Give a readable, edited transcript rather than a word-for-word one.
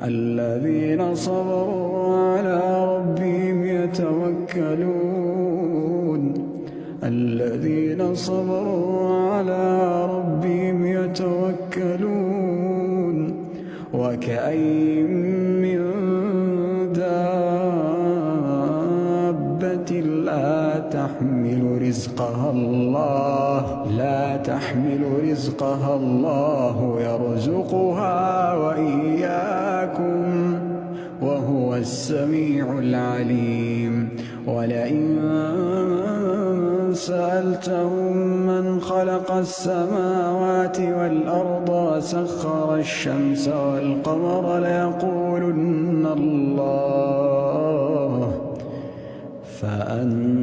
الذين صبروا على ربهم يتوكلون الذين صبروا على ربهم يتوكلون وكأين من دابة لا تحمل رزقها الله يرزقها وإياكم وهو السميع العليم. ولئن سألتهم من خلق السماوات والأرض وسخر الشمس والقمر ليقولن الله فأنت